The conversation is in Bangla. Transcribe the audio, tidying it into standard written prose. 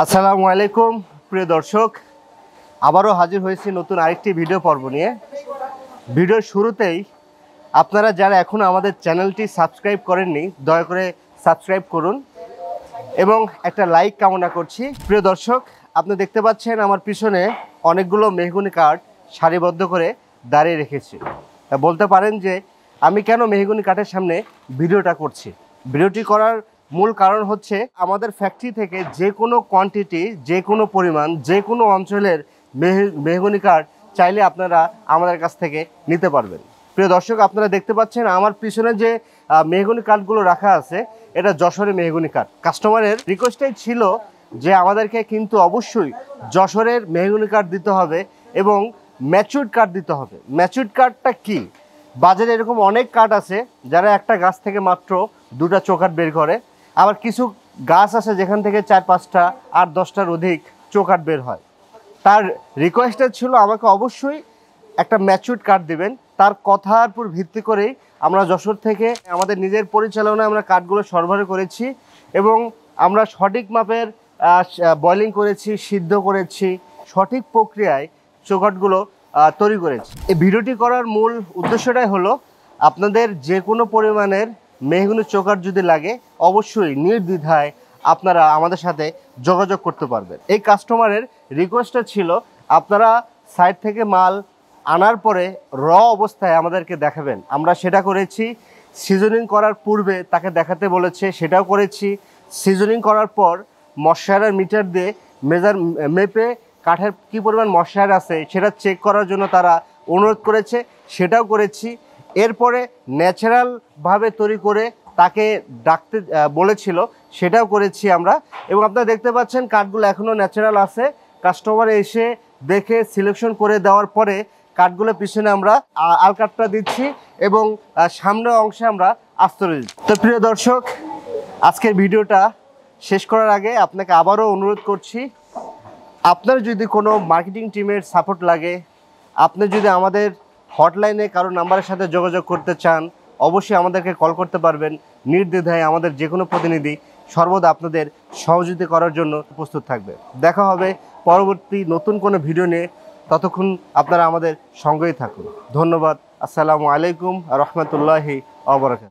আসসালামু আলাইকুম প্রিয় দর্শক, আবারও হাজির হয়েছি নতুন আরেকটি ভিডিও পর্ব নিয়ে। ভিডিওর শুরুতেই আপনারা যারা এখনও আমাদের চ্যানেলটি সাবস্ক্রাইব করেননি, দয়া করে সাবস্ক্রাইব করুন এবং একটা লাইক কামনা করছি। প্রিয় দর্শক, আপনি দেখতে পাচ্ছেন আমার পিছনে অনেকগুলো মেহগনি কাঠ সারিবদ্ধ করে দাঁড়িয়ে রেখেছি। বলতে পারেন যে আমি কেন মেহগনি কাঠের সামনে ভিডিওটা করছি। ভিডিওটি করার মূল কারণ হচ্ছে আমাদের ফ্যাক্টরি থেকে যে কোনো কোয়ান্টিটি, যে কোনো পরিমাণ, যে কোনো অঞ্চলের মেহগনি কাঠ চাইলে আপনারা আমাদের কাছ থেকে নিতে পারবেন। প্রিয় দর্শক, আপনারা দেখতে পাচ্ছেন আমার পিছনে যে মেহগনি কাঠগুলো রাখা আছে, এটা যশোরের মেহগনি কাঠ। কাস্টমারের রিকোয়েস্টটাই ছিল যে আমাদেরকে কিন্তু অবশ্যই যশোরের মেহগনি কাঠ দিতে হবে এবং ম্যাচুরড কাঠ দিতে হবে। ম্যাচুরড কাঠটা কি? বাজারে এরকম অনেক কাঠ আছে যারা একটা গাছ থেকে মাত্র 2টা চৌকাঠ বের করে, আবার কিছু গাছ আছে যেখান থেকে 4-5টা 8-10টার অধিক চৌকাঠ বের হয়। তার রিকোয়েস্টটা ছিল আমাকে অবশ্যই একটা ম্যাচুরড কাঠ দিবেন। তার কথার উপর ভিত্তি করেই আমরা যশোর থেকে আমাদের নিজের পরিচালনায় আমরা কাঠগুলো সরবরাহ করেছি এবং আমরা সঠিক মাপের বয়লিং করেছি, সিদ্ধ করেছি, সঠিক প্রক্রিয়ায় চৌকাঠগুলো তৈরি করেছি। এই ভিডিওটি করার মূল উদ্দেশ্যটাই হলো আপনাদের যে কোনো পরিমাণের মেহগনি চৌকাঠ যদি লাগে অবশ্যই নির্দ্বিধায় আপনারা আমাদের সাথে যোগাযোগ করতে পারবেন। এই কাস্টমারের রিকোয়েস্টটা ছিল আপনারা সাইড থেকে মাল আনার পরে র অবস্থায় আমাদেরকে দেখাবেন। আমরা সেটা করেছি। সিজনিং করার পূর্বে তাকে দেখাতে বলেছে, সেটাও করেছি। সিজনিং করার পর ময়শ্চারাইজার মিটার দিয়ে মেপে কাঠের কী পরিমাণ ময়শ্চারাইজার আছে সেটা চেক করার জন্য তারা অনুরোধ করেছে, সেটাও করেছি। এরপরে ন্যাচারালভাবে তৈরি করে তাকে ডাকতে বলেছিল, সেটাও করেছি আমরা। এবং আপনারা দেখতে পাচ্ছেন কাঠগুলো এখনও ন্যাচারাল আছে। কাস্টমার এসে দেখে সিলেকশন করে দেওয়ার পরে কাঠগুলো পিছনে আমরা আলকাটটা দিচ্ছি এবং সামনের অংশে আমরা আস্তর দিচ্ছি। তো প্রিয় দর্শক, আজকের ভিডিওটা শেষ করার আগে আপনাকে আবারও অনুরোধ করছি, আপনার যদি কোনো মার্কেটিং টিমের সাপোর্ট লাগে, আপনি যদি আমাদের হটলাইনে কারো নাম্বারের সাথে যোগাযোগ করতে চান, অবশ্যই আমাদেরকে কল করতে পারবেন। নির্দ্বিধায় আমাদের যে কোনো প্রতিনিধি সর্বদা আপনাদের সহযোগিতা করার জন্য প্রস্তুত থাকবে। দেখা হবে পরবর্তী নতুন কোনো ভিডিও নিয়ে। ততক্ষণ আপনারা আমাদের সঙ্গেই থাকুন। ধন্যবাদ। আসসালামু আলাইকুম রহমতুল্লাহি ওয়া বারাকাতুহু।